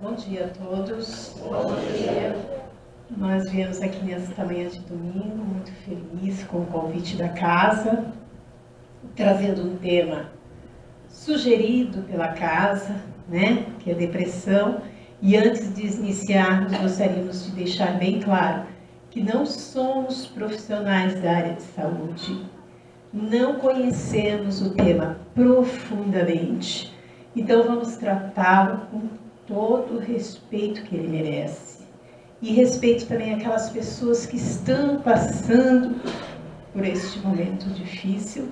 Bom dia a todos. Bom dia. Nós viemos aqui nesta manhã de domingo, muito feliz com o convite da casa, trazendo um tema sugerido pela casa, né, que é depressão. E antes de iniciarmos, gostaríamos de deixar bem claro que não somos profissionais da área de saúde, não conhecemos o tema profundamente, então vamos tratá-lo com todo o respeito que ele merece. E respeito também aquelas pessoas que estão passando por este momento difícil.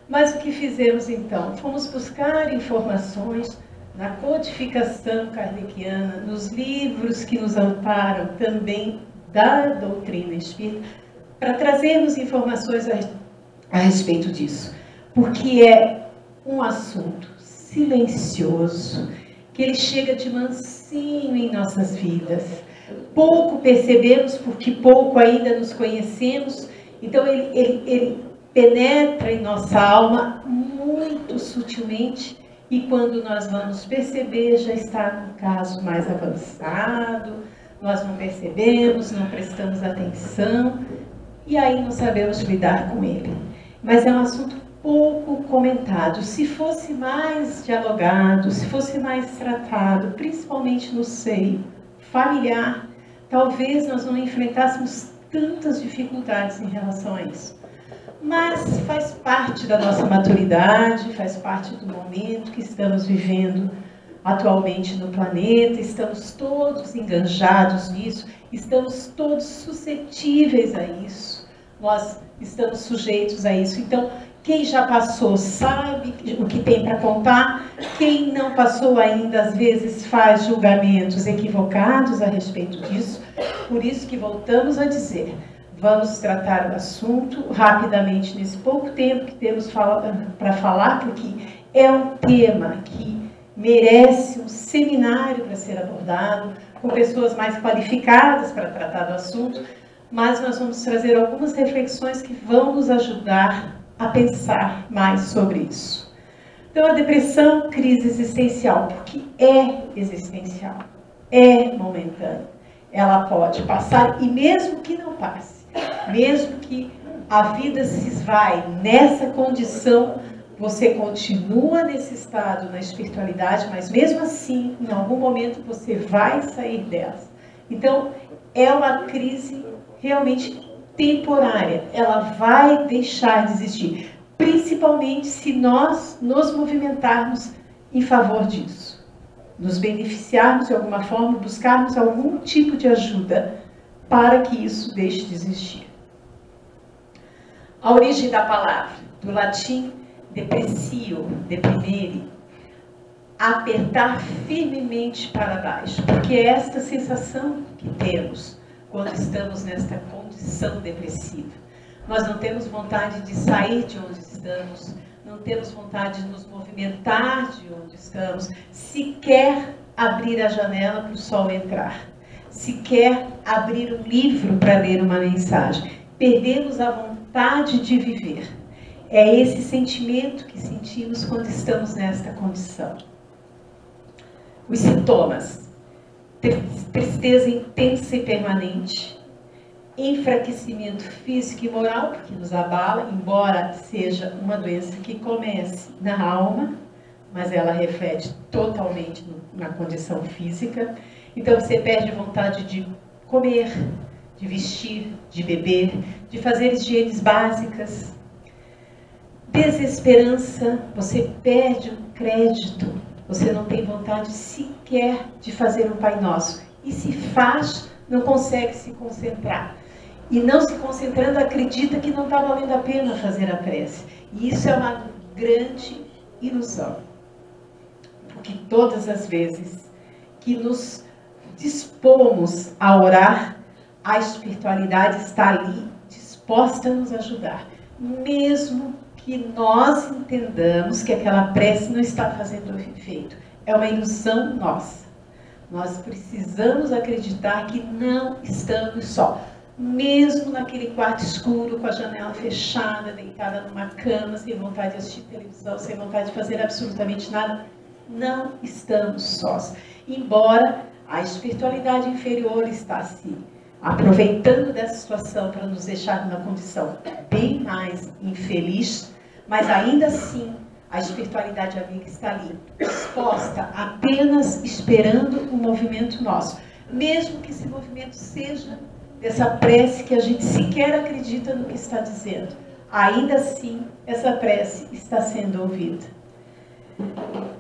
Mas o que fizemos então? Fomos buscar informações na codificação kardeciana, nos livros que nos amparam também da doutrina espírita, para trazermos informações a respeito disso. Porque é um assunto silencioso, que ele chega de mansinho em nossas vidas. Pouco percebemos, porque pouco ainda nos conhecemos. Então ele penetra em nossa alma muito sutilmente, e quando nós vamos perceber, já está num caso mais avançado, nós não percebemos, não prestamos atenção, e aí não sabemos lidar com ele. Mas é um assunto pouco comentado. Se fosse mais dialogado, se fosse mais tratado, principalmente no seio familiar, talvez nós não enfrentássemos tantas dificuldades em relação a isso. Mas faz parte da nossa maturidade, faz parte do momento que estamos vivendo atualmente no planeta, estamos todos enganjados nisso, estamos todos suscetíveis a isso, nós estamos sujeitos a isso. Então, quem já passou sabe o que tem para contar, quem não passou ainda, às vezes, faz julgamentos equivocados a respeito disso. Por isso que voltamos a dizer, vamos tratar o assunto rapidamente nesse pouco tempo que temos para falar, porque é um tema que merece um seminário para ser abordado, com pessoas mais qualificadas para tratar do assunto, mas nós vamos trazer algumas reflexões que vão nos ajudar a pensar mais sobre isso. Então, a depressão, crise existencial, porque é existencial, é momentânea. Ela pode passar, e mesmo que não passe, mesmo que a vida se esvai nessa condição, você continua nesse estado na espiritualidade, mas mesmo assim, em algum momento você vai sair dela. Então, é uma crise realmente temporária, ela vai deixar de existir, principalmente se nós nos movimentarmos em favor disso, nos beneficiarmos de alguma forma, buscarmos algum tipo de ajuda para que isso deixe de existir. A origem da palavra, do latim depressio, deprimere, apertar firmemente para baixo, porque é esta sensação que temos quando estamos nesta condição depressiva. Nós não temos vontade de sair de onde estamos, não temos vontade de nos movimentar de onde estamos, sequer abrir a janela para o sol entrar, sequer abrir um livro para ler uma mensagem. Perdemos a vontade de viver. É esse sentimento que sentimos quando estamos nesta condição. Os sintomas: tristeza intensa e permanente, enfraquecimento físico e moral, porque nos abala, embora seja uma doença que comece na alma, mas ela reflete totalmente na condição física. Então você perde vontade de comer, de vestir, de beber, de fazer higienes básicas. Desesperança, você perde o crédito, você não tem vontade sequer de fazer um Pai Nosso. E se faz, não consegue se concentrar. E não se concentrando, acredita que não está valendo a pena fazer a prece. E isso é uma grande ilusão. Porque todas as vezes que nos dispomos a orar, a espiritualidade está ali, disposta a nos ajudar. Mesmo que nós entendamos que aquela prece não está fazendo efeito. É uma ilusão nossa. Nós precisamos acreditar que não estamos só. Mesmo naquele quarto escuro, com a janela fechada, deitada numa cama, sem vontade de assistir televisão, sem vontade de fazer absolutamente nada, não estamos sós. Embora A espiritualidade inferior está se aproveitando dessa situação para nos deixar numa condição bem mais infeliz, mas ainda assim a espiritualidade amiga está ali, disposta, apenas esperando o movimento nosso. Mesmo que esse movimento seja dessa prece que a gente sequer acredita no que está dizendo, ainda assim essa prece está sendo ouvida.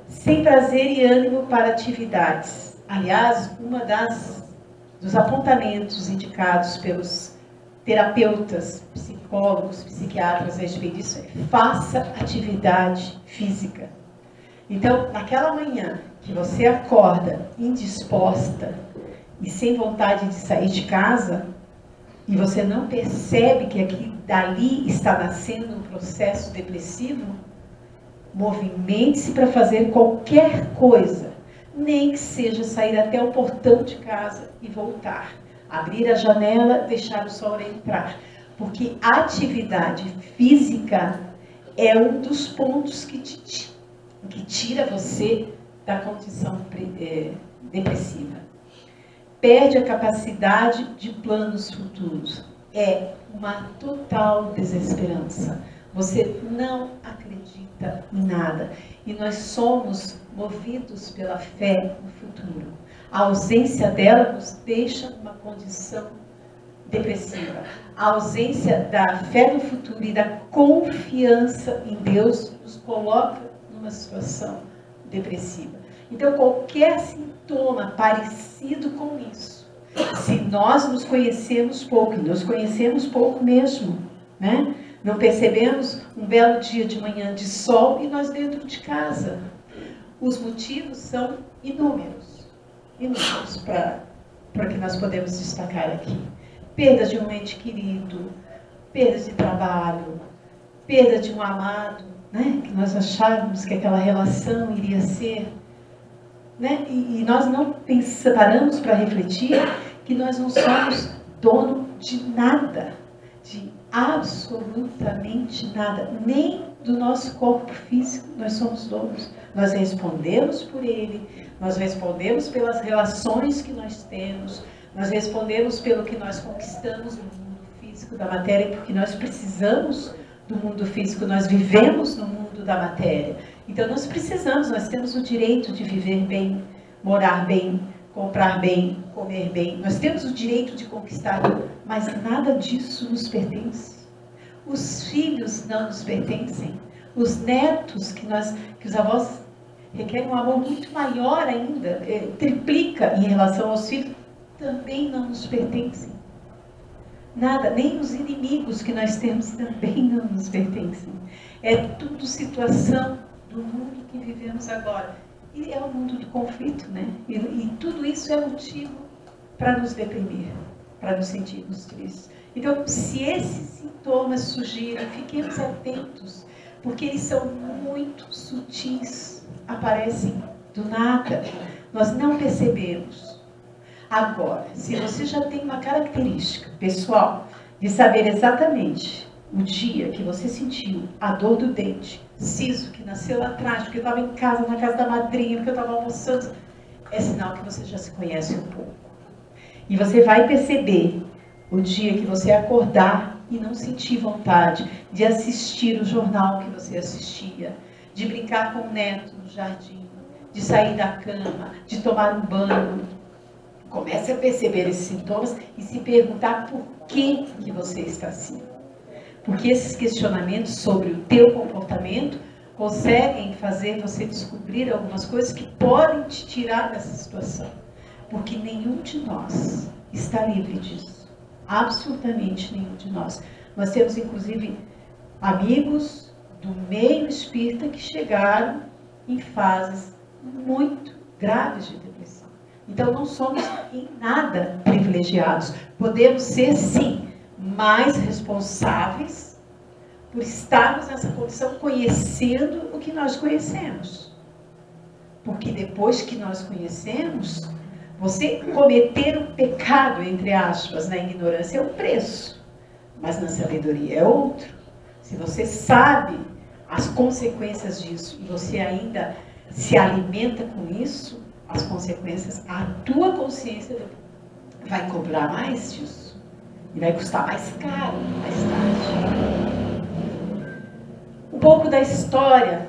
Sem prazer e ânimo para atividades. Aliás, dos apontamentos indicados pelos terapeutas, psicólogos, psiquiatras a respeito disso é: faça atividade física. Então, naquela manhã que você acorda indisposta e sem vontade de sair de casa, e você não percebe que aqui dali está nascendo um processo depressivo, movimente-se para fazer qualquer coisa, nem que seja sair até o portão de casa e voltar. Abrir a janela, deixar o sol entrar. Porque a atividade física é um dos pontos que tira você da condição depressiva. Perde a capacidade de planos futuros. É uma total desesperança. Você não acredita em nada. E nós somos movidos pela fé no futuro. A ausência dela nos deixa numa condição depressiva. A ausência da fé no futuro e da confiança em Deus nos coloca numa situação depressiva. Então, qualquer sintoma parecido com isso, se nós nos conhecemos pouco, e nos conhecemos pouco mesmo, né? Não percebemos um belo dia de manhã de sol e nós dentro de casa. Os motivos são inúmeros para que nós podemos destacar aqui. Perda de um ente querido, perda de trabalho, perda de um amado, né? Que nós achávamos que aquela relação iria ser, né? E nós não paramos para refletir que nós não somos dono de nada, de absolutamente nada, nem do nosso corpo físico nós somos donos. Nós respondemos por ele, nós respondemos pelas relações que nós temos, nós respondemos pelo que nós conquistamos no mundo físico da matéria, porque nós precisamos do mundo físico, nós vivemos no mundo da matéria. Então nós temos o direito de viver bem, morar bem, comprar bem, comer bem. Nós temos o direito de conquistar, mas nada disso nos pertence. Os filhos não nos pertencem. Os netos, que os avós requerem um amor muito maior ainda, triplica em relação aos filhos, também não nos pertencem. Nada, nem os inimigos que nós temos também não nos pertencem. É tudo situação do mundo que vivemos agora. E é o mundo do conflito, né? E tudo isso é motivo para nos deprimir, para nos sentirmos tristes. Então, se esses sintomas surgirem, fiquemos atentos, porque eles são muito sutis, aparecem do nada, nós não percebemos. Agora, se você já tem uma característica pessoal de saber exatamente o dia que você sentiu a dor do dente, siso que nasceu lá atrás, porque eu estava em casa, na casa da madrinha, porque eu estava almoçando, é sinal que você já se conhece um pouco. E você vai perceber o dia que você acordar e não sentir vontade de assistir o jornal que você assistia, de brincar com o neto no jardim, de sair da cama, de tomar um banho. Comece a perceber esses sintomas e se perguntar por que você está assim. Porque esses questionamentos sobre o teu comportamento conseguem fazer você descobrir algumas coisas que podem te tirar dessa situação. Porque nenhum de nós está livre disso. Absolutamente nenhum de nós. Nós temos, inclusive, amigos do meio espírita que chegaram em fases muito graves de depressão. Então, não somos em nada privilegiados. Podemos ser, sim, mais responsáveis por estarmos nessa condição conhecendo o que nós conhecemos. Porque depois que nós conhecemos, você cometer um pecado, entre aspas, na ignorância é um preço, mas na sabedoria é outro. Se você sabe as consequências disso e você ainda se alimenta com isso, as consequências, a tua consciência vai cobrar mais disso. E vai custar mais caro mais tarde. Um pouco da história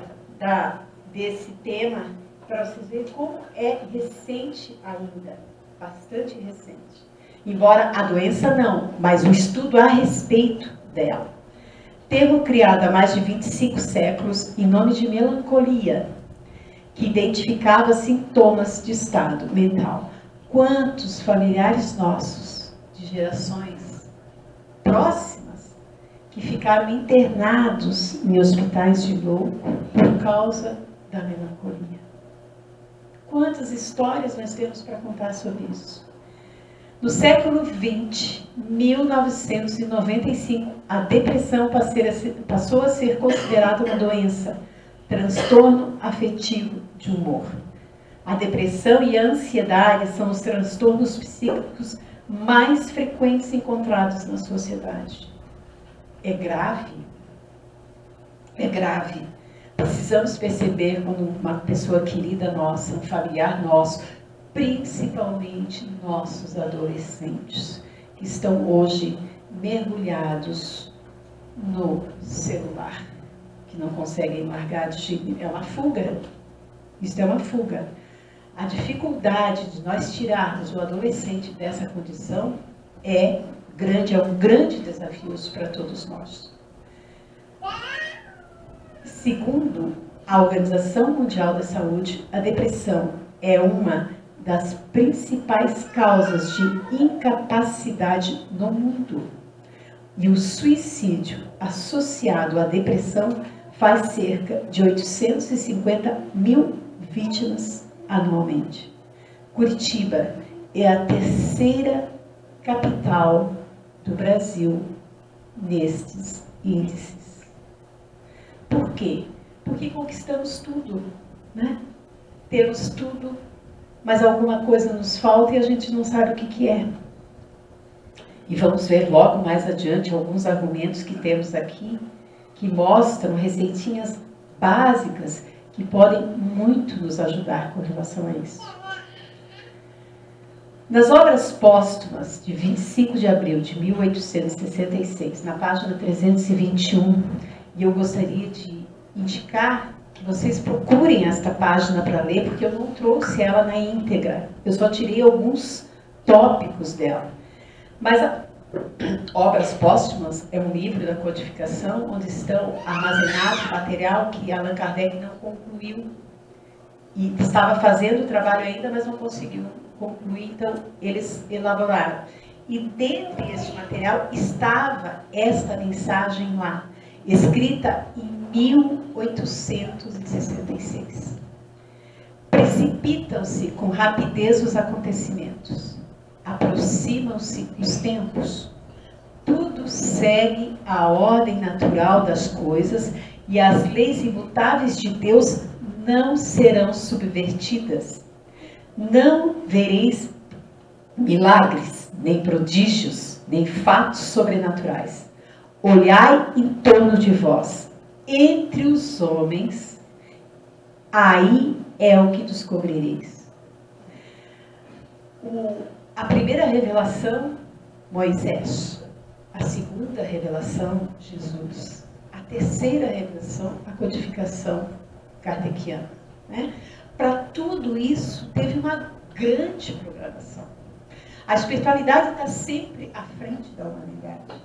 desse tema, para vocês verem como é recente ainda, bastante recente. Embora a doença não, mas o estudo a respeito dela. Termo criado há mais de 25 séculos em nome de melancolia, que identificava sintomas de estado mental. Quantos familiares nossos, de gerações próximas, que ficaram internados em hospitais de louco por causa da melancolia? Quantas histórias nós temos para contar sobre isso? No século XX, 1995, a depressão passou a ser considerada uma doença, transtorno afetivo de humor. A depressão e a ansiedade são os transtornos psíquicos mais frequentes encontrados na sociedade. É grave. É grave. Precisamos perceber quando uma pessoa querida nossa, um familiar nosso, principalmente nossos adolescentes, que estão hoje mergulhados no celular, que não conseguem largar de jeito nenhum. É uma fuga. Isso é uma fuga. A dificuldade de nós tirarmos o adolescente dessa condição é um grande desafio para todos nós. Segundo a Organização Mundial da Saúde, a depressão é uma das principais causas de incapacidade no mundo. E o suicídio associado à depressão faz cerca de 850 mil vítimas anualmente. Curitiba é a terceira capital do Brasil nestes índices. Por quê? Porque conquistamos tudo, né? Temos tudo, mas alguma coisa nos falta e a gente não sabe o que é. E vamos ver logo mais adiante alguns argumentos que temos aqui, que mostram receitinhas básicas que podem muito nos ajudar com relação a isso. Nas obras póstumas de 25 de abril de 1866, na página 321, e eu gostaria de indicar que vocês procurem esta página para ler, porque eu não trouxe ela na íntegra. Eu só tirei alguns tópicos dela. Mas Obras Póstumas é um livro da codificação onde estão armazenados material que Allan Kardec não concluiu. E estava fazendo o trabalho ainda, mas não conseguiu concluir, então eles elaboraram. E dentro desse material estava esta mensagem lá, escrita em 1866. Precipitam-se com rapidez os acontecimentos, aproximam-se os tempos, tudo segue a ordem natural das coisas e as leis imutáveis de Deus não serão subvertidas. Não vereis milagres, nem prodígios, nem fatos sobrenaturais. Olhai em torno de vós, entre os homens, aí é o que descobrireis. A primeira revelação, Moisés. A segunda revelação, Jesus. A terceira revelação, a codificação kardeciana. Né? Para tudo isso, teve uma grande programação. A espiritualidade está sempre à frente da humanidade.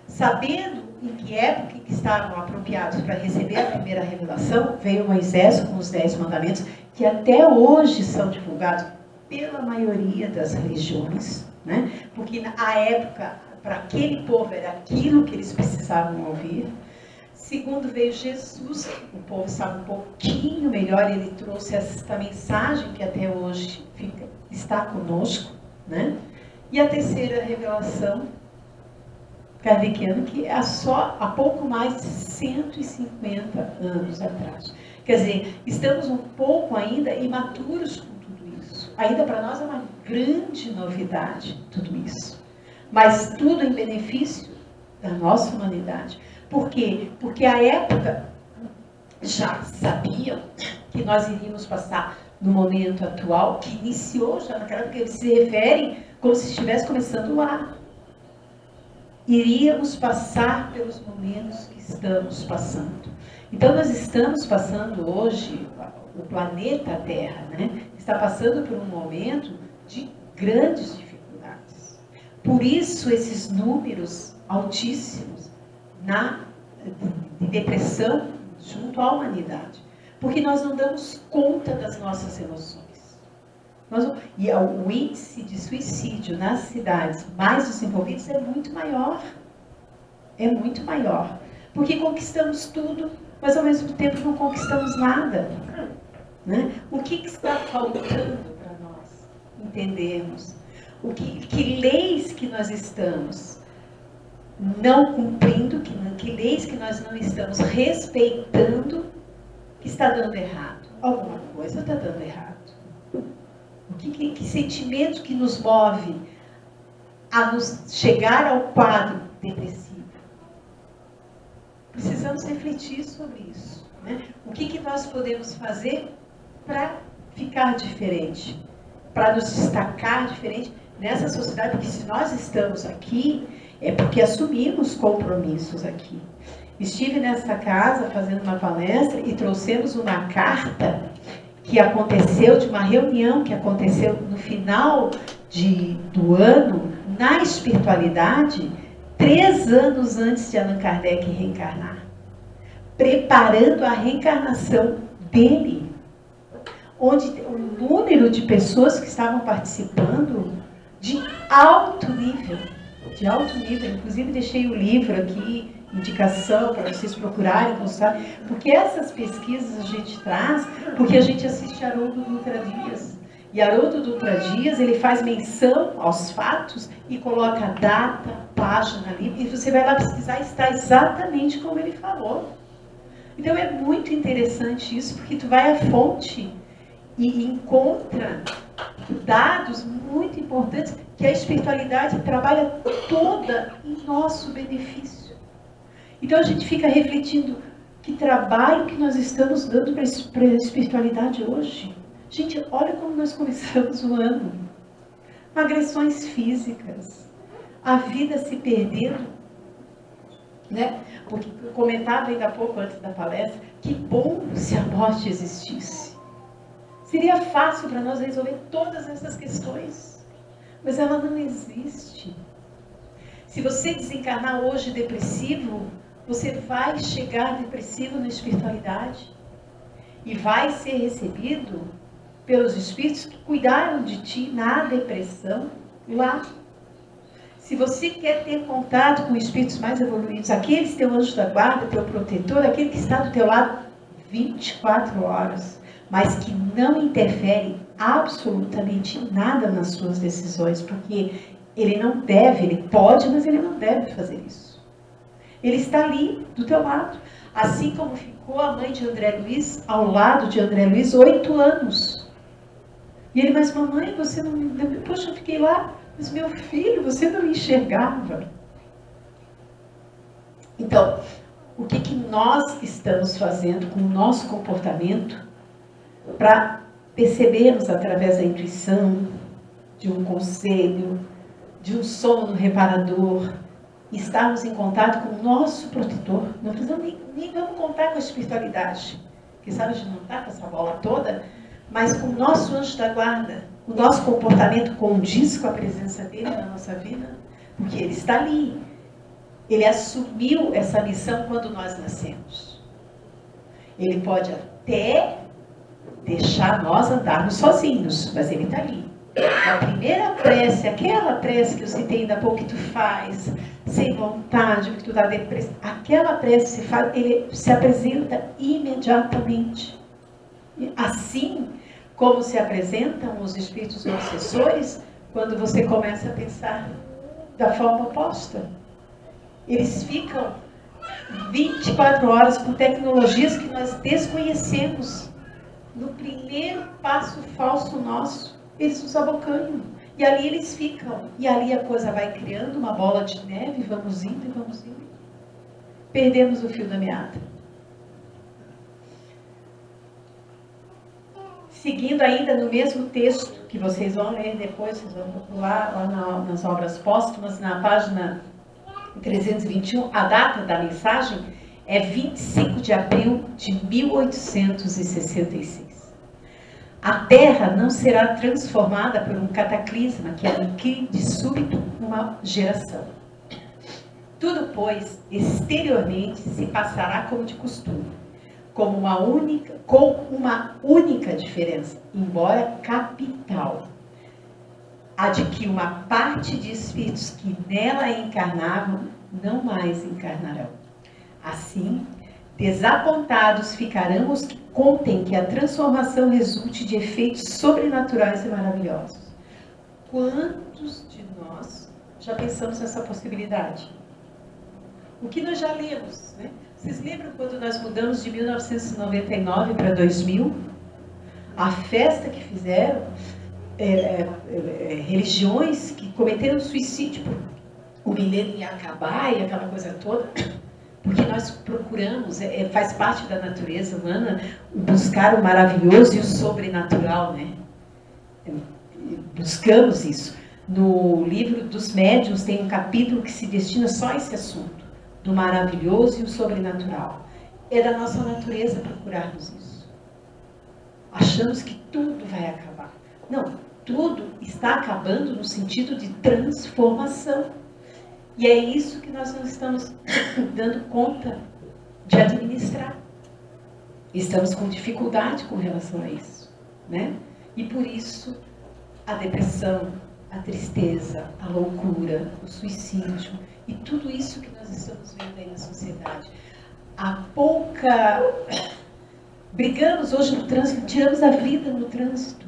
Sabendo em que época que estavam apropriados para receber a primeira revelação, veio Moisés com os 10 mandamentos, que até hoje são divulgados pela maioria das religiões, né? Porque na época, para aquele povo, era aquilo que eles precisavam ouvir. Segundo veio Jesus, o povo estava um pouquinho melhor, ele trouxe essa mensagem que até hoje está conosco, né? E a terceira revelação kardeciana, que é só há pouco mais de 150 anos atrás. Quer dizer, estamos um pouco ainda imaturos com tudo isso. Ainda para nós é uma grande novidade tudo isso. Mas tudo em benefício da nossa humanidade. Por quê? Porque à época já sabiam que nós iríamos passar no momento atual, que iniciou já naquela época, eles se referem como se estivesse começando lá. Iríamos passar pelos momentos que estamos passando. Então, nós estamos passando hoje, o planeta Terra, né, está passando por um momento de grandes dificuldades. Por isso, esses números altíssimos de depressão junto à humanidade. Porque nós não damos conta das nossas emoções. E o índice de suicídio nas cidades mais desenvolvidas é muito maior. É muito maior. Porque conquistamos tudo, mas ao mesmo tempo não conquistamos nada. Né? O que está faltando para nós entendermos? Que leis que nós estamos não cumprindo, que leis que nós não estamos respeitando, que está dando errado? Alguma coisa está dando errado. Que sentimento que nos move a nos chegar ao quadro depressivo? Precisamos refletir sobre isso. Né? O que nós podemos fazer para ficar diferente? Para nos destacar diferente nessa sociedade? Porque se nós estamos aqui, é porque assumimos compromissos aqui. Estive nessa casa fazendo uma palestra e trouxemos uma carta que aconteceu, de uma reunião que aconteceu no final do ano, na espiritualidade, 3 anos antes de Allan Kardec reencarnar. Preparando a reencarnação dele. Onde o número de pessoas que estavam participando de alto nível. De alto nível. Inclusive, deixei o livro aqui, indicação para vocês procurarem, mostrar, porque essas pesquisas a gente traz, porque a gente assiste Haroldo Dutra Dias. E Haroldo Dutra Dias, ele faz menção aos fatos e coloca data, página ali, e você vai lá pesquisar e está exatamente como ele falou. Então é muito interessante isso, porque tu vai à fonte e encontra dados muito importantes que a espiritualidade trabalha toda em nosso benefício. Então a gente fica refletindo que trabalho que nós estamos dando para a espiritualidade hoje. Gente, olha como nós começamos o ano. Agressões físicas, a vida se perdendo. Né? Porque eu comentava ainda há pouco antes da palestra, que bom se a morte existisse. Seria fácil para nós resolver todas essas questões. Mas ela não existe. Se você desencarnar hoje depressivo, você vai chegar depressivo na espiritualidade e vai ser recebido pelos espíritos que cuidaram de ti na depressão lá. Se você quer ter contato com espíritos mais evoluídos, aqueles teu anjo da guarda, teu protetor, aquele que está do teu lado 24 horas, mas que não interfere absolutamente nada nas suas decisões, porque ele não deve, ele pode, mas ele não deve fazer isso. Ele está ali, do teu lado. Assim como ficou a mãe de André Luiz, ao lado de André Luiz, 8 anos. E ele, mas mamãe, você não me... Poxa, eu fiquei lá, mas meu filho, você não me enxergava. Então, o que nós estamos fazendo com o nosso comportamento para percebermos através da intuição, de um conselho, de um sono reparador, estarmos em contato com o nosso protetor. Não precisamos nem vamos contar com a espiritualidade, que sabe, a gente não está com essa bola toda, mas com o nosso anjo da guarda. O nosso comportamento condiz com a presença dele na nossa vida, porque ele está ali. Ele assumiu essa missão quando nós nascemos. Ele pode até deixar nós andarmos sozinhos, mas ele está ali. A primeira prece, aquela prece que eu citei ainda há pouco, que tu faz sem vontade, que tu dá depressão, aquela prece se faz, ele se apresenta imediatamente. Assim como se apresentam os espíritos obsessores quando você começa a pensar da forma oposta. Eles ficam 24 horas com tecnologias que nós desconhecemos. No primeiro passo falso nosso, eles nos abocanham. E ali eles ficam. E ali a coisa vai criando uma bola de neve, vamos indo e vamos indo. Perdemos o fio da meada. Seguindo ainda no mesmo texto, que vocês vão ler depois, vocês vão procurar lá nas obras póstumas, na página 321, a data da mensagem é 25 de abril de 1866. A Terra não será transformada por um cataclisma que aniquile de súbito uma geração. Tudo, pois, exteriormente se passará como de costume, com uma única diferença, embora capital, a de que uma parte de espíritos que nela encarnavam não mais encarnarão. Assim, desapontados ficarão os que contem que a transformação resulte de efeitos sobrenaturais e maravilhosos. Quantos de nós já pensamos nessa possibilidade? O que nós já lemos, né? Vocês lembram quando nós mudamos de 1999 para 2000? A festa que fizeram, religiões que cometeram suicídio, o milênio ia acabar e aquela coisa toda, porque nós procuramos, faz parte da natureza humana, buscar o maravilhoso e o sobrenatural, né? Buscamos isso. No livro dos médiuns tem um capítulo que se destina só a esse assunto, do maravilhoso e o sobrenatural. É da nossa natureza procurarmos isso. Achamos que tudo vai acabar. Não, tudo está acabando no sentido de transformação. E é isso que nós não estamos dando conta de administrar. Estamos com dificuldade com relação a isso, né? E por isso a depressão, a tristeza, a loucura, o suicídio e tudo isso que nós estamos vendo aí na sociedade. Brigamos hoje no trânsito, tiramos a vida no trânsito.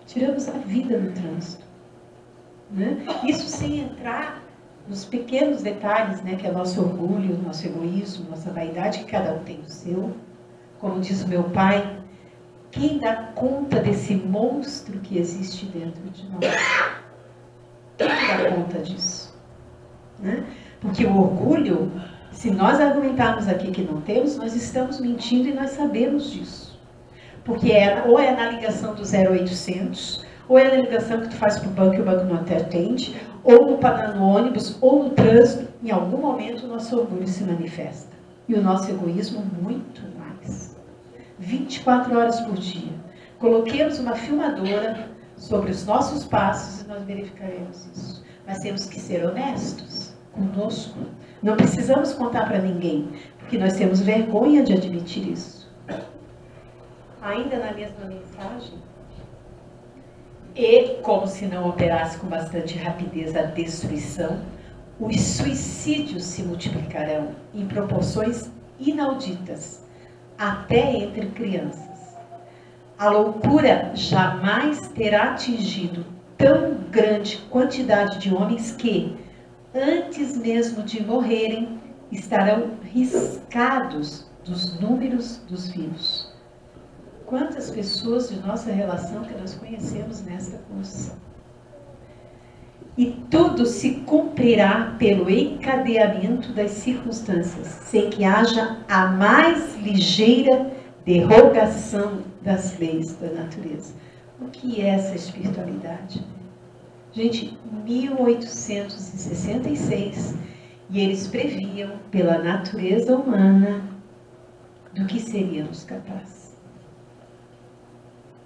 Tiramos a vida no trânsito. Né? Isso sem entrar nos pequenos detalhes, né, que é nosso orgulho, nosso egoísmo, nossa vaidade, que cada um tem o seu. Como diz o meu pai, quem dá conta desse monstro que existe dentro de nós? Quem dá conta disso? Né? Porque o orgulho, se nós argumentarmos aqui que não temos, nós estamos mentindo e nós sabemos disso. Porque ou é na ligação do 0800, ou é na ligação que tu faz para o banco e o banco não te atende, ou no ônibus, ou no trânsito, em algum momento o nosso orgulho se manifesta. E o nosso egoísmo muito mais. 24 horas por dia. Coloquemos uma filmadora sobre os nossos passos e nós verificaremos isso. Mas temos que ser honestos conosco. Não precisamos contar para ninguém, porque nós temos vergonha de admitir isso. Ainda na mesma mensagem, e como se não operasse com bastante rapidez a destruição, os suicídios se multiplicarão em proporções inauditas, até entre crianças. A loucura jamais terá atingido tão grande quantidade de homens que, antes mesmo de morrerem, estarão riscados dos números dos vivos. Quantas pessoas de nossa relação que nós conhecemos nesta condição? E tudo se cumprirá pelo encadeamento das circunstâncias, sem que haja a mais ligeira derrogação das leis da natureza. O que é essa espiritualidade? Gente, 1866, e eles previam pela natureza humana do que seríamos capazes.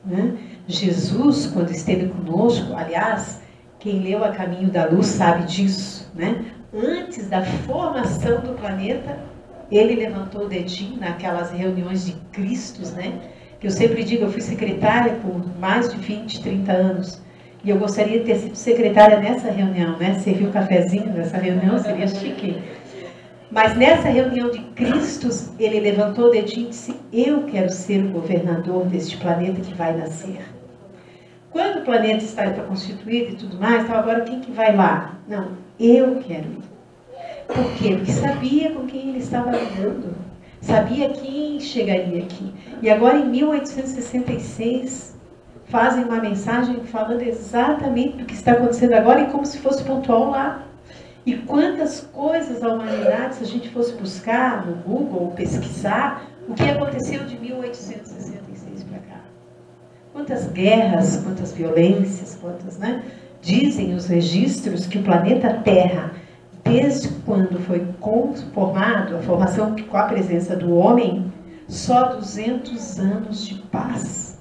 Né? Jesus, quando esteve conosco, aliás, quem leu A Caminho da Luz sabe disso, né? Antes da formação do planeta, ele levantou o dedinho naquelas reuniões de Cristos, né? Que eu sempre digo, eu fui secretária por mais de 20, 30 anos, e eu gostaria de ter sido secretária nessa reunião, né? Servir um cafezinho nessa reunião, seria chique. Mas nessa reunião de Cristos, ele levantou o dedinho e disse, eu quero ser o governador deste planeta que vai nascer. Quando o planeta está constituído e tudo mais, então agora quem que vai lá? Não, eu quero ir. Por quê? Porque sabia com quem ele estava lidando. Sabia quem chegaria aqui. E agora em 1866, fazem uma mensagem falando exatamente do que está acontecendo agora e como se fosse pontual lá. E quantas coisas a humanidade, se a gente fosse buscar no Google, pesquisar, o que aconteceu de 1866 para cá. Quantas guerras, quantas violências, quantas, né? Dizem os registros que o planeta Terra, desde quando foi conformado, a formação com a presença do homem, só 200 anos de paz.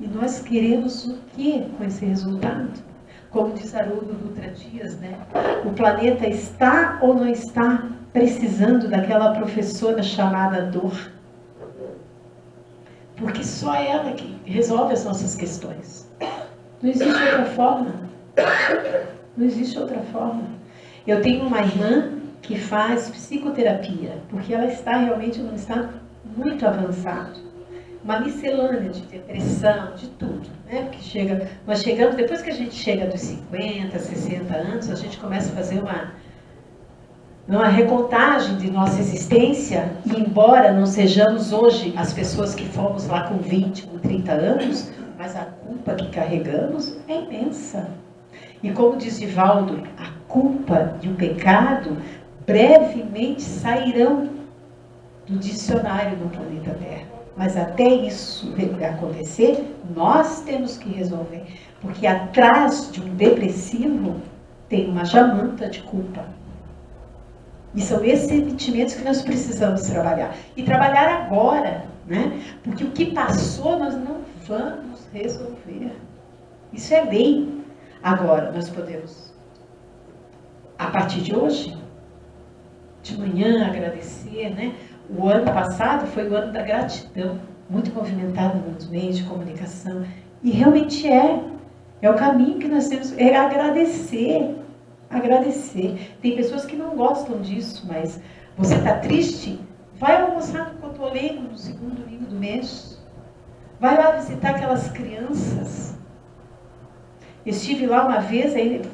E nós queremos o quê com esse resultado? Como diz Haroldo Dutra Dias, né? O planeta está ou não está precisando daquela professora chamada dor? Porque só ela que resolve as nossas questões. Não existe outra forma. Não existe outra forma. Eu tenho uma irmã que faz psicoterapia, porque ela está realmente num estado muito avançado. Uma miscelânea de depressão, de tudo, né? Porque nós chegamos, depois que a gente chega dos 50, 60 anos, a gente começa a fazer uma recontagem de nossa existência, e embora não sejamos hoje as pessoas que fomos lá com 20, com 30 anos, mas a culpa que carregamos é imensa. E como diz Divaldo, a culpa e o pecado brevemente sairão do dicionário do planeta Terra. Mas até isso acontecer, nós temos que resolver. Porque atrás de um depressivo tem uma jamanta de culpa. E são esses sentimentos que nós precisamos trabalhar. E trabalhar agora, né? Porque o que passou nós não vamos resolver. Isso é lei. Agora, nós podemos, a partir de hoje, de manhã, agradecer, né? O ano passado foi o ano da gratidão, muito movimentado nos meios de comunicação. E realmente é o caminho que nós temos, é agradecer. Agradecer. Tem pessoas que não gostam disso, mas você está triste? Vai almoçar no Cotolengo no segundo domingo do mês. Vai lá visitar aquelas crianças. Eu estive lá uma vez, eles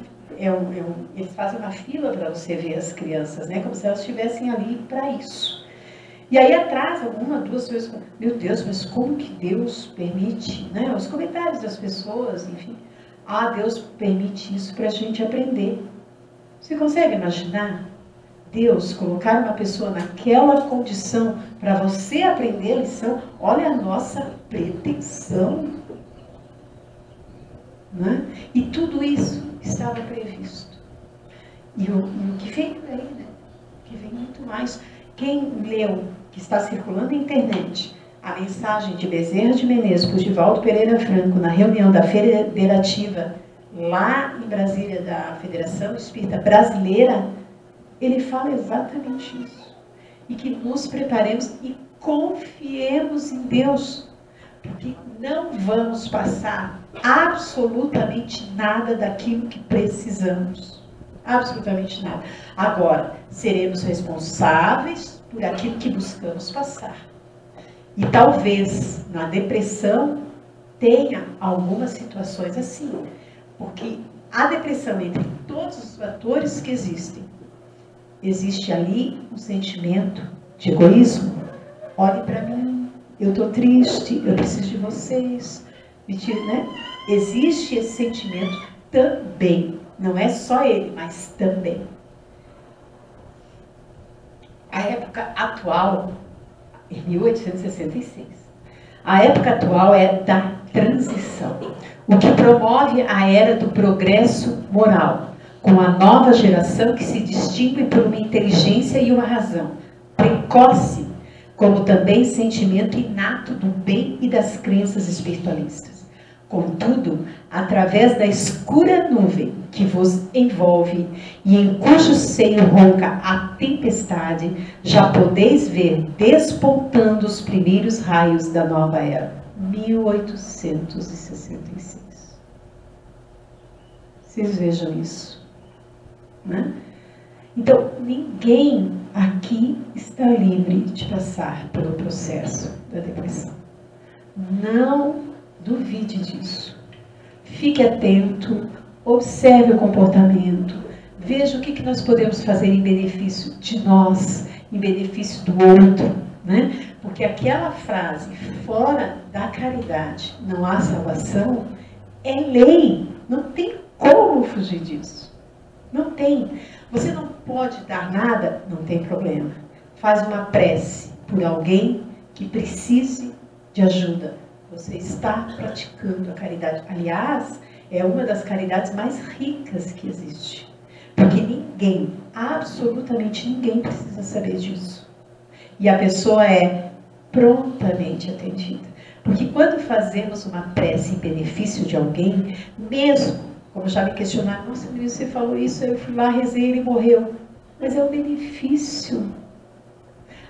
fazem uma fila para você ver as crianças, né? Como se elas estivessem ali para isso. E aí atrás, duas vezes, meu Deus, mas como que Deus permite, né? Os comentários das pessoas, enfim. Deus permite isso para a gente aprender. Você consegue imaginar Deus colocar uma pessoa naquela condição para você aprender a lição? Olha a nossa pretensão. Né? E tudo isso estava previsto. E o que vem daí, né? O que vem muito mais. Quem leu, que está circulando na internet, a mensagem de Bezerra de Menezes por Divaldo Pereira Franco na reunião da Federativa lá em Brasília, da Federação Espírita Brasileira, ele fala exatamente isso. E que nos preparemos e confiemos em Deus, porque não vamos passar absolutamente nada daquilo que precisamos. Absolutamente nada. Agora, seremos responsáveis por aquilo que buscamos passar. E talvez na depressão tenha algumas situações assim. Porque a depressão, entre todos os fatores que existem, existe ali um sentimento de egoísmo. Olhe para mim, eu estou triste, eu preciso de vocês. Né? Existe esse sentimento também. Não é só ele, mas também. A época atual, em 1866, a época atual é da transição, o que promove a era do progresso moral, com a nova geração que se distingue por uma inteligência e uma razão precoce, como também sentimento inato do bem e das crenças espiritualistas. Contudo, através da escura nuvem que vos envolve e em cujo seio ronca a tempestade, já podeis ver despontando os primeiros raios da nova era. 1866. Vocês vejam isso, né? Então, ninguém aqui está livre de passar pelo processo da depressão. Não duvide disso. Fique atento, observe o comportamento, veja o que nós podemos fazer em benefício de nós, em benefício do outro, né? Porque aquela frase, fora da caridade não há salvação, é lei, não tem como fugir disso. Não tem. Você não pode dar nada, não tem problema. Faz uma prece por alguém que precise de ajuda, você está praticando a caridade. Aliás, é uma das caridades mais ricas que existe. Porque ninguém, absolutamente ninguém precisa saber disso. E a pessoa é prontamente atendida. Porque quando fazemos uma prece em benefício de alguém, mesmo, como já me questionaram, nossa, você falou isso, eu fui lá, rezei, ele morreu. Mas é um benefício.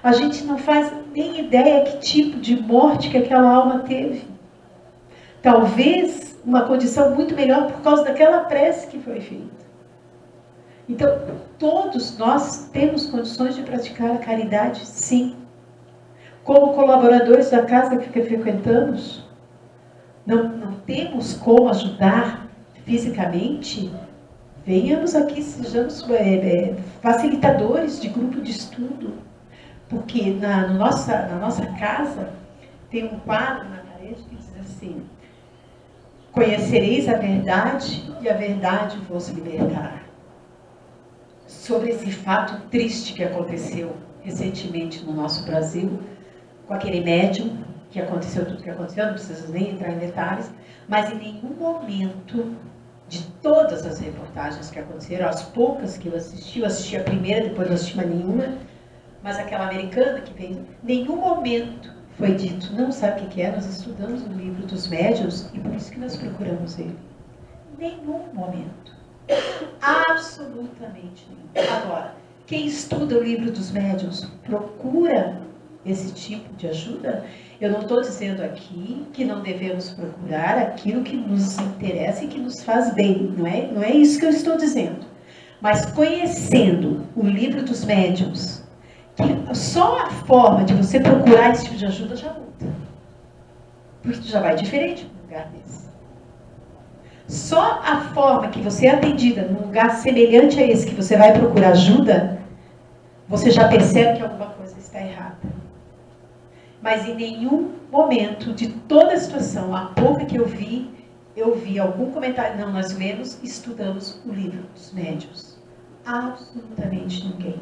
A gente não faz nem ideia que tipo de morte que aquela alma teve. Talvez uma condição muito melhor por causa daquela prece que foi feita. Então, todos nós temos condições de praticar a caridade, sim. Como colaboradores da casa que frequentamos, não temos como ajudar fisicamente, venhamos aqui, sejamos facilitadores de grupo de estudo. Porque na nossa casa tem um quadro na parede que diz assim: conhecereis a verdade e a verdade vos libertará. Sobre esse fato triste que aconteceu recentemente no nosso Brasil, com aquele médium, que aconteceu tudo que aconteceu, não preciso nem entrar em detalhes, mas em nenhum momento de todas as reportagens que aconteceram, as poucas que eu assisti a primeira, depois não assisti mais nenhuma, mas aquela americana que veio, em nenhum momento foi dito, não sabe o que é, nós estudamos o livro dos médiuns e por isso que nós procuramos ele. Nenhum momento. Absolutamente nenhum. Agora, quem estuda o livro dos médiuns procura esse tipo de ajuda? Eu não estou dizendo aqui que não devemos procurar aquilo que nos interessa e que nos faz bem, não é isso que eu estou dizendo. Mas conhecendo o livro dos médiuns, que só a forma de você procurar esse tipo de ajuda já muda. Porque tu já vai diferente num lugar desse. Só a forma que você é atendida num lugar semelhante a esse que você vai procurar ajuda, você já percebe que alguma coisa está errada. Mas em nenhum momento de toda a situação, a pouca que eu vi algum comentário. Não, nós lemos, estudamos o livro dos médiuns. Absolutamente ninguém.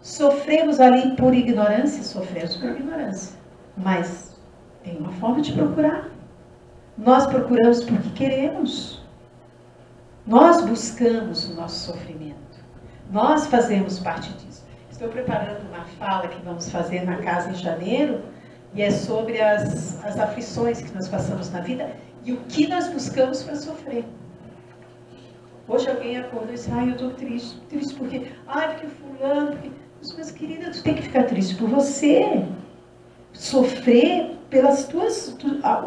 Sofremos ali por ignorância? Sofremos por ignorância. Mas tem uma forma de procurar. Nós procuramos porque queremos. Nós buscamos o nosso sofrimento. Nós fazemos parte disso. Estou preparando uma fala que vamos fazer na casa em janeiro, e é sobre as aflições que nós passamos na vida e o que nós buscamos para sofrer. Hoje alguém acordou e disse, eu estou triste porque, porque fulano, porque... Mas querida, tu tem que ficar triste por você. Sofrer pelas tuas...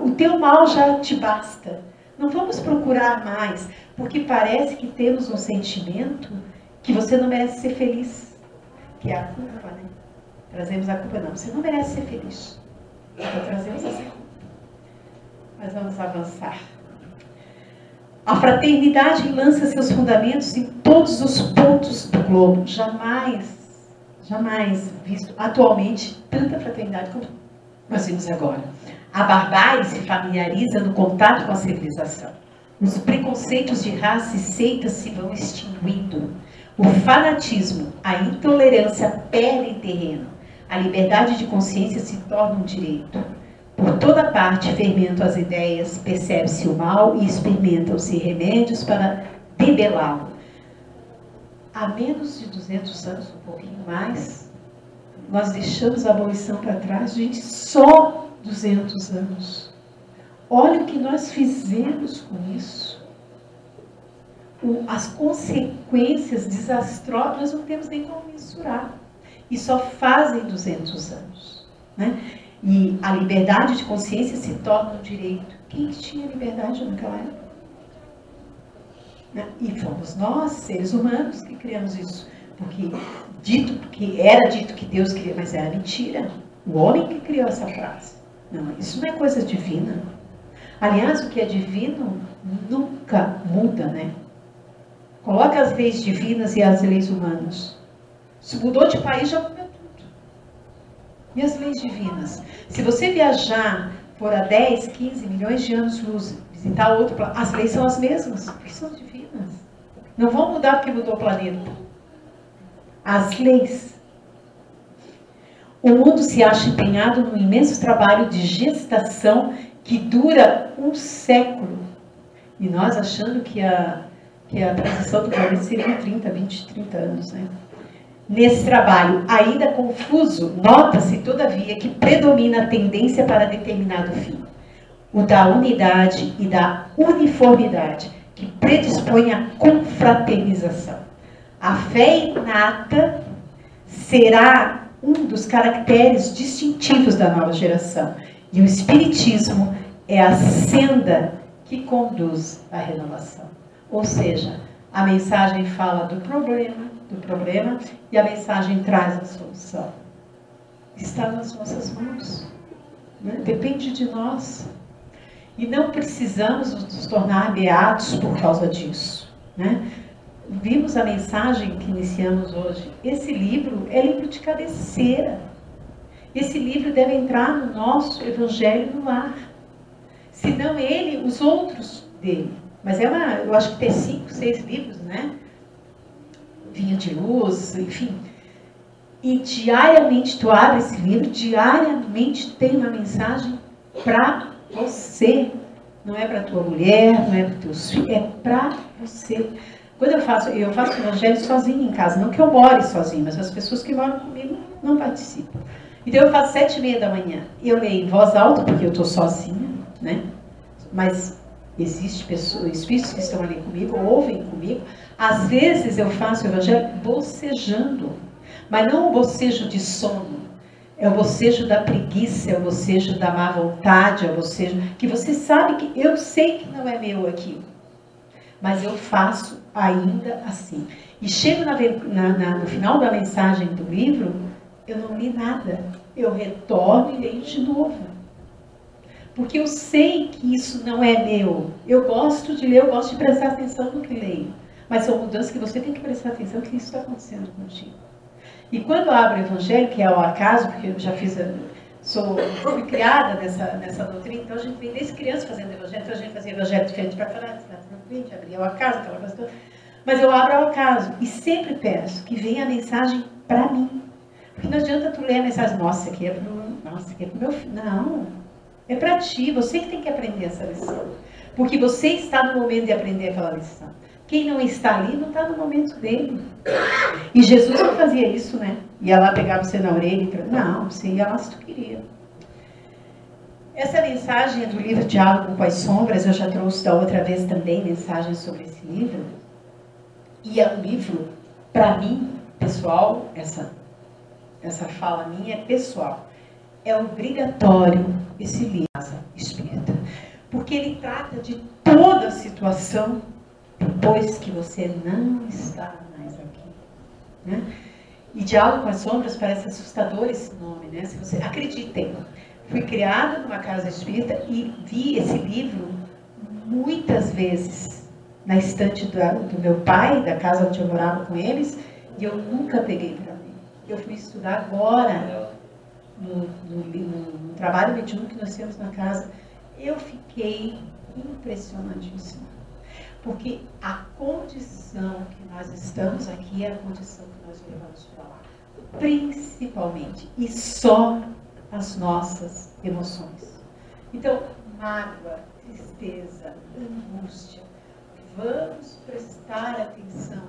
O teu mal já te basta. Não vamos procurar mais, porque parece que temos um sentimento que você não merece ser feliz. Que é a culpa, né? Trazemos a culpa, não. Você não merece ser feliz. Então trazemos essa culpa. Mas vamos avançar. A fraternidade lança seus fundamentos em todos os pontos do globo. Jamais visto atualmente tanta fraternidade como nós vimos agora. A barbárie se familiariza no contato com a civilização. Os preconceitos de raça e seitas se vão extinguindo. O fanatismo, a intolerância perdem terreno. A liberdade de consciência se torna um direito. Por toda parte fermentam as ideias, percebe-se o mal e experimentam-se remédios para debelá-lo. Há menos de 200 anos, um pouquinho mais, nós deixamos a abolição para trás, gente, só 200 anos. Olha o que nós fizemos com isso. As consequências desastrosas, nós não temos nem como mensurar. E só fazem 200 anos. Né? E a liberdade de consciência se torna um direito. Quem tinha liberdade naquela época? E fomos nós, seres humanos, que criamos isso. Porque era dito que Deus queria, mas era mentira. O homem que criou essa frase. Não, isso não é coisa divina. Aliás, o que é divino nunca muda, né? Coloca as leis divinas e as leis humanas. Se mudou de país, já mudou tudo. E as leis divinas? Se você viajar por a 10, 15 milhões de anos-luz, visitar outro planeta, as leis são as mesmas, porque são divinas. Não vão mudar porque mudou o planeta. As leis. O mundo se acha empenhado num imenso trabalho de gestação que dura um século. E nós achando que a transição do planeta seria 30 anos, né? Nesse trabalho, ainda confuso, nota-se, todavia, que predomina a tendência para determinado fim, o da unidade e da uniformidade, que predispõe à confraternização. A fé inata será um dos caracteres distintivos da nova geração, e o Espiritismo é a senda que conduz à renovação. Ou seja, a mensagem fala do problema e a mensagem traz a solução. Está nas nossas mãos, né? Depende de nós. E não precisamos nos tornar beatos por causa disso, né? Vimos a mensagem que iniciamos hoje. Esse livro é livro de cabeceira. Esse livro deve entrar no nosso Evangelho no Lar. Se não ele, os outros dele. Mas eu acho que tem 5, 6 livros, né? Vinha de Luz, enfim. E diariamente tu abre esse livro, diariamente tem uma mensagem para você. Não é para tua mulher, não é para teus filhos, é para você. Quando eu faço o Evangelho sozinho em casa, não que eu more sozinho, mas as pessoas que moram comigo não participam. Então eu faço 7h30 da manhã. Eu leio em voz alta, porque eu estou sozinha, né? Mas existem pessoas, espíritos que estão ali comigo, ouvem comigo. Às vezes eu faço o Evangelho bocejando, mas não o bocejo de sono. É o bocejo da preguiça, é o bocejo da má vontade, é o bocejo que você sabe que eu sei que não é meu aquilo. Mas eu faço ainda assim. E chego no final da mensagem do livro, eu não li nada. Eu retorno e leio de novo. Porque eu sei que isso não é meu. Eu gosto de ler, eu gosto de prestar atenção no que leio. Mas são mudanças que você tem que prestar atenção que isso está acontecendo contigo. E quando eu abro o Evangelho, que é ao acaso, porque eu já fui criada nessa doutrina, então a gente vem desde criança fazendo Evangelho, então a gente fazia Evangelho diferente para falar, abria ao acaso, aquela coisa toda. Mas eu abro ao acaso e sempre peço que venha a mensagem para mim. Porque não adianta tu ler a mensagem, nossa, aqui é pro meu filho. Não, é para ti, você que tem que aprender essa lição. Porque você está no momento de aprender aquela lição. Quem não está ali não está no momento dele. E Jesus não fazia isso, né? Ia lá pegar você na orelha e... Não, você ia lá se tu queria. Essa mensagem é do livro Diálogo com as Sombras. Eu já trouxe da outra vez também mensagens sobre esse livro. E é um livro, para mim, pessoal, essa fala minha é pessoal. É obrigatório esse livro espírita. Porque ele trata de toda a situação depois que você não está mais aqui, né? E Diálogo com as Sombras parece assustador esse nome, né? Se você acreditem, fui criada numa casa espírita e vi esse livro muitas vezes na estante do meu pai, da casa onde eu morava com eles, e eu nunca peguei para mim. Eu fui estudar agora no trabalho mediúnico que nós temos na casa. Eu fiquei impressionadíssima. Porque a condição que nós estamos aqui é a condição que nós levamos para lá. Principalmente. E só as nossas emoções. Então, mágoa, tristeza, angústia. Vamos prestar atenção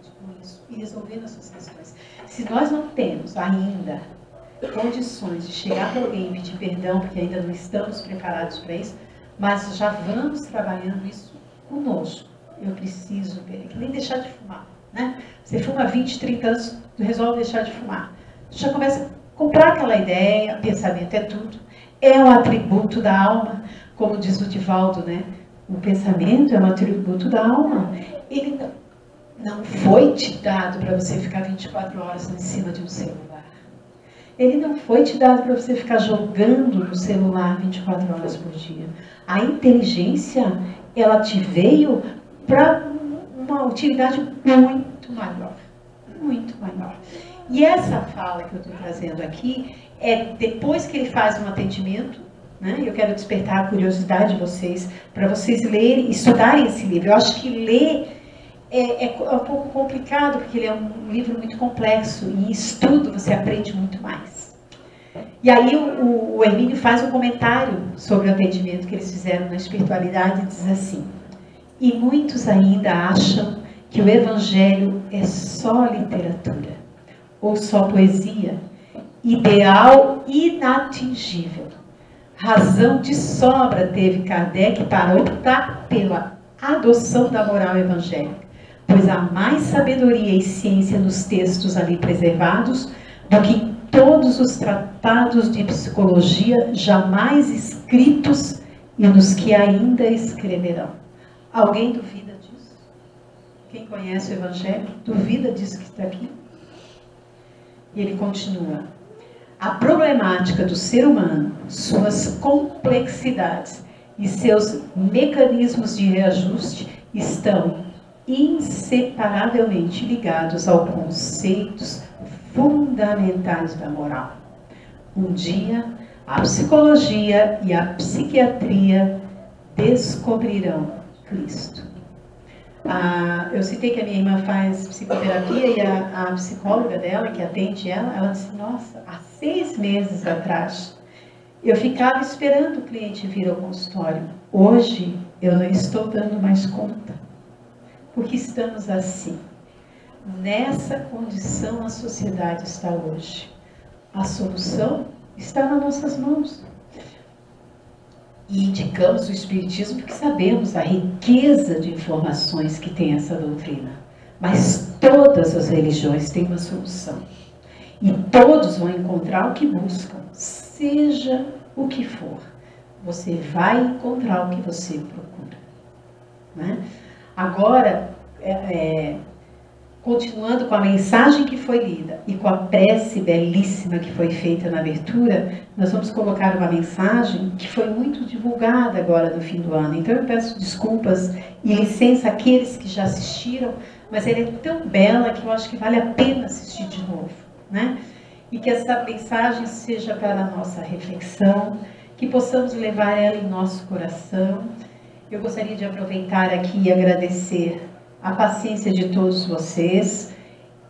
com isso e resolver nossas questões. Se nós não temos ainda condições de chegar para alguém e pedir perdão, porque ainda não estamos preparados para isso, mas já vamos trabalhando isso conosco. Eu preciso, que nem deixar de fumar, né? Você fuma 20, 30 anos, tu resolve deixar de fumar. Tu já começa a comprar aquela ideia, pensamento é tudo. É um atributo da alma, como diz o Divaldo, né? O pensamento é um atributo da alma. Ele não foi te dado para você ficar 24 horas em cima de um celular. Ele não foi te dado para você ficar jogando no celular 24 horas por dia. A inteligência, ela te veio para uma utilidade muito maior. Muito maior. E essa fala que eu estou trazendo aqui é depois que ele faz um atendimento, né? Eu quero despertar a curiosidade de vocês, para vocês lerem, estudarem esse livro. Eu acho que ler é um pouco complicado, porque ele é um livro muito complexo, e em estudo você aprende muito mais. E aí o Hermínio faz um comentário sobre o atendimento que eles fizeram na espiritualidade e diz assim: e muitos ainda acham que o Evangelho é só literatura, ou só poesia, ideal inatingível. Razão de sobra teve Kardec para optar pela adoção da moral evangélica, pois há mais sabedoria e ciência nos textos ali preservados do que em todos os tratados de psicologia jamais escritos e nos que ainda escreverão. Alguém duvida disso? Quem conhece o Evangelho duvida disso que está aqui? E ele continua: a problemática do ser humano, suas complexidades e seus mecanismos de reajuste estão inseparavelmente ligados aos conceitos fundamentais da moral. Um dia, a psicologia e a psiquiatria descobrirão Cristo. Eu citei que a minha irmã faz psicoterapia e a psicóloga dela, que atende ela disse: nossa, há 6 meses atrás eu ficava esperando o cliente vir ao consultório. Hoje eu não estou dando mais conta, porque estamos assim. Nessa condição a sociedade está hoje. A solução está nas nossas mãos. E indicamos o Espiritismo porque sabemos a riqueza de informações que tem essa doutrina. Mas todas as religiões têm uma solução. E todos vão encontrar o que buscam, seja o que for. Você vai encontrar o que você procura. Né? Agora, continuando com a mensagem que foi lida e com a prece belíssima que foi feita na abertura, nós vamos colocar uma mensagem que foi muito divulgada agora no fim do ano. Então eu peço desculpas e licença àqueles que já assistiram, mas ela é tão bela que eu acho que vale a pena assistir de novo, né? E que essa mensagem seja para a nossa reflexão, que possamos levar ela em nosso coração. Eu gostaria de aproveitar aqui e agradecer a paciência de todos vocês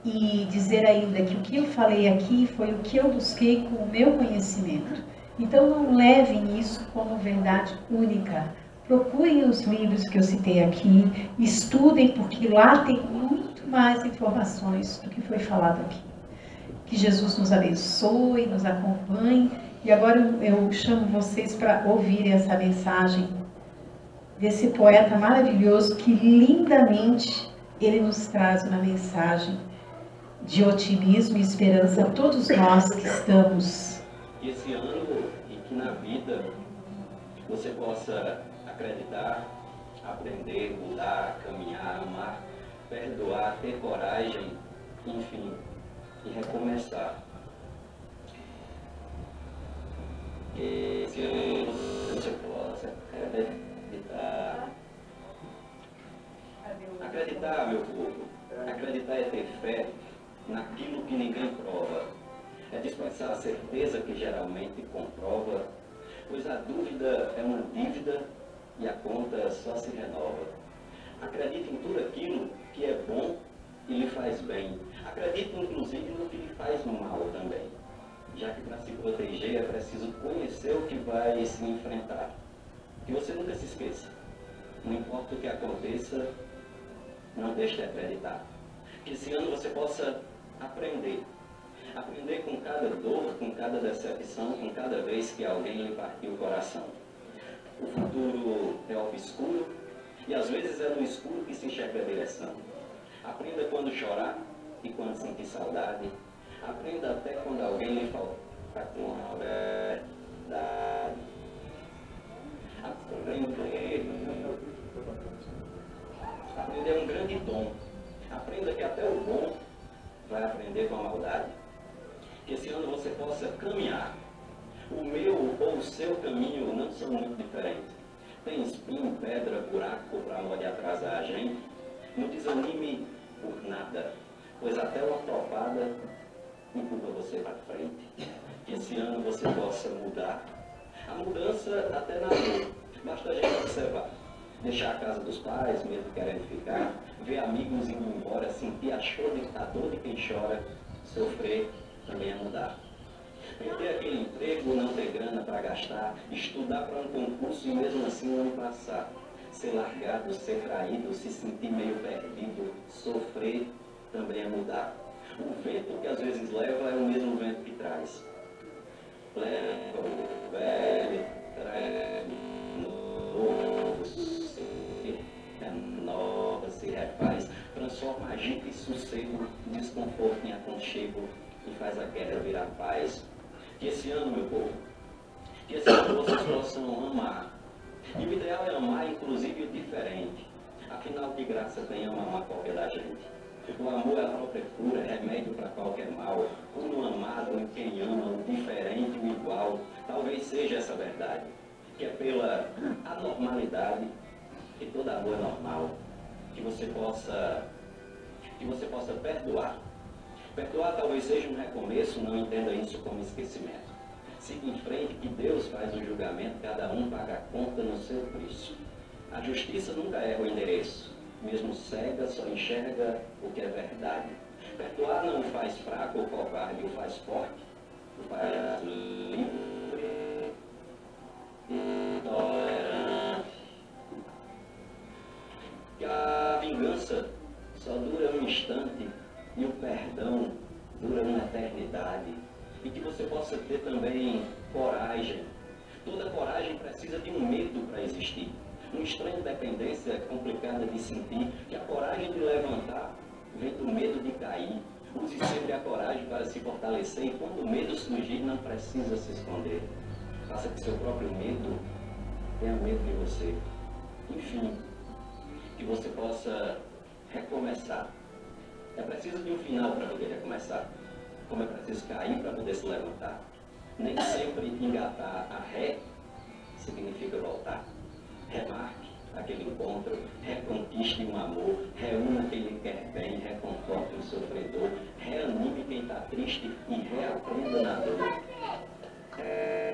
e dizer ainda que o que eu falei aqui foi o que eu busquei com o meu conhecimento. Então não levem isso como verdade única. Procurem os livros que eu citei aqui, estudem, porque lá tem muito mais informações do que foi falado aqui. Que Jesus nos abençoe, nos acompanhe. E agora eu chamo vocês para ouvirem essa mensagem desse poeta maravilhoso que lindamente ele nos traz uma mensagem de otimismo e esperança a todos nós que estamos. Esse ano e que na vida você possa acreditar, aprender, mudar, caminhar, amar, perdoar, ter coragem, enfim, e recomeçar. Esse ano você possa acreditar, meu povo. Acreditar é ter fé naquilo que ninguém prova. É dispensar a certeza que geralmente comprova, pois a dúvida é uma dívida e a conta só se renova. Acredite em tudo aquilo que é bom e lhe faz bem. Acredite inclusive no que lhe faz mal também, já que para se proteger é preciso conhecer o que vai se enfrentar. Que você nunca se esqueça, não importa o que aconteça, não deixe de acreditar. Que esse ano você possa aprender com cada dor, com cada decepção, com cada vez que alguém lhe partiu o coração. O futuro é obscuro e às vezes é no escuro que se enxerga a direção. Aprenda quando chorar e quando sentir saudade. Aprenda até quando alguém lhe faltar com a verdade. Aprender é um grande dom. Aprenda que até o bom vai aprender com a maldade. Que esse ano você possa caminhar. O meu ou o seu caminho não são muito diferentes. Tem espinho, pedra, buraco para onde atrasar a gente. Não desanime por nada, pois até uma topada empurra você para frente. Que esse ano você possa mudar. A mudança até na dor. Basta a gente observar. Deixar a casa dos pais, mesmo querendo ficar. Ver amigos indo embora, sentir a dor de quem chora. Sofrer também é mudar. Perder aquele emprego, não ter grana para gastar, estudar para um concurso e mesmo assim não passar. Ser largado, ser traído, se sentir meio perdido, sofrer também é mudar. O vento que às vezes leva é o mesmo vento que traz. Leva o velho, traz novo, se renova, se refaz, transforma agito e sossego, desconforto em aconchego e faz a guerra virar paz. Que esse ano, meu povo, que esse ano vocês possam amar. E o ideal é amar, inclusive, o diferente. Afinal, de graça tem amar qualquer da gente. O amor é a própria cura, remédio para qualquer mal. O amado em quem ama, o diferente, o igual. Talvez seja essa verdade, que é pela anormalidade que todo amor é normal. Que você possa perdoar. Perdoar talvez seja um recomeço, não entenda isso como esquecimento. Siga em frente que Deus faz o julgamento, cada um paga a conta no seu preço. A justiça nunca erra o endereço, mesmo cega só enxerga o que é verdade. Perdoar não o faz fraco ou covarde, o faz forte, o faz livre e tolerante. Que a vingança só dura um instante e o perdão dura uma eternidade. E que você possa ter também coragem. Toda coragem precisa de um medo para existir. Uma estranha dependência complicada de sentir, que a coragem de levantar vem do medo de cair. Use sempre a coragem para se fortalecer e quando o medo surgir não precisa se esconder. Faça que seu próprio medo tenha medo de você. Enfim, que você possa recomeçar. É preciso de um final para poder recomeçar. Como é preciso cair para poder se levantar. Nem sempre engatar a ré significa voltar. Remarque aquele encontro, reconquiste um amor, reúna quem lhe quer bem, reconforte o sofredor, reanime quem está triste e reaprenda na dor.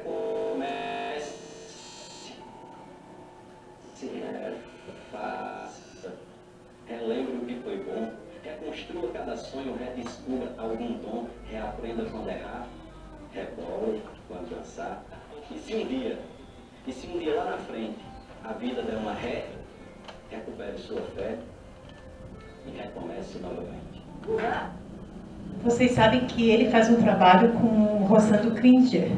Comece, se refaça, relembre o que foi bom, reconstrua cada sonho, redescubra algum dom, reaprenda quando errar, rebole quando cansar. E se um dia lá na frente a vida der uma ré, recupere sua fé e recomece novamente. Vocês sabem que ele faz um trabalho com o Rossando Kringer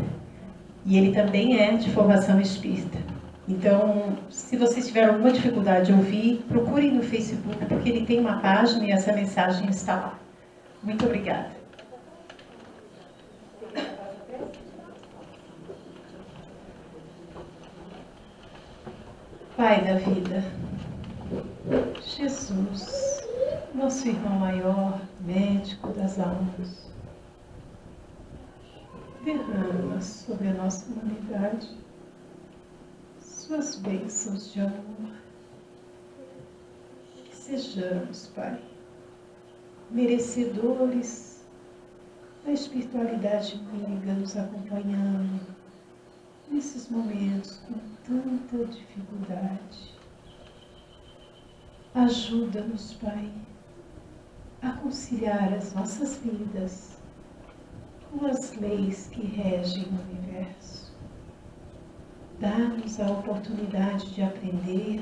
e ele também é de formação espírita. Então, se vocês tiveram alguma dificuldade de ouvir, procurem no Facebook, porque ele tem uma página e essa mensagem está lá. Muito obrigada. Pai da vida, Jesus, nosso irmão maior, médico das almas, derrama sobre a nossa humanidade suas bênçãos de amor. Que sejamos, Pai, merecedores da espiritualidade amiga nos acompanhando nesses momentos com tanta dificuldade. Ajuda-nos, Pai, a conciliar as nossas vidas com as leis que regem o universo. Dá-nos a oportunidade de aprender,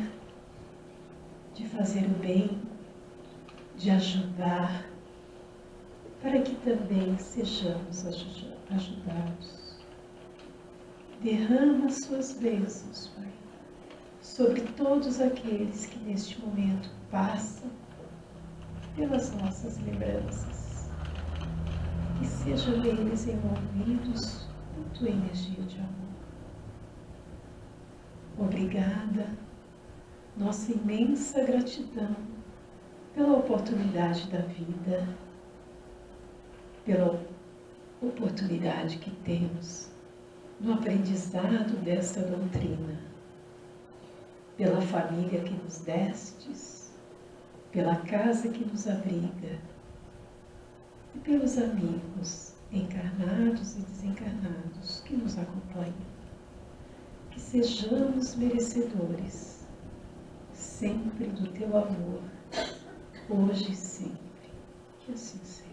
de fazer o bem, de ajudar, para que também sejamos ajudados. Derrama suas bênçãos, Pai, sobre todos aqueles que neste momento passam pelas nossas lembranças. Que sejam eles envolvidos com tua energia de amor. Obrigada, nossa imensa gratidão pela oportunidade da vida, pela oportunidade que temos no aprendizado desta doutrina, pela família que nos destes, pela casa que nos abriga e pelos amigos encarnados e desencarnados que nos acompanham. Que sejamos merecedores sempre do teu amor, hoje e sempre. Que assim seja.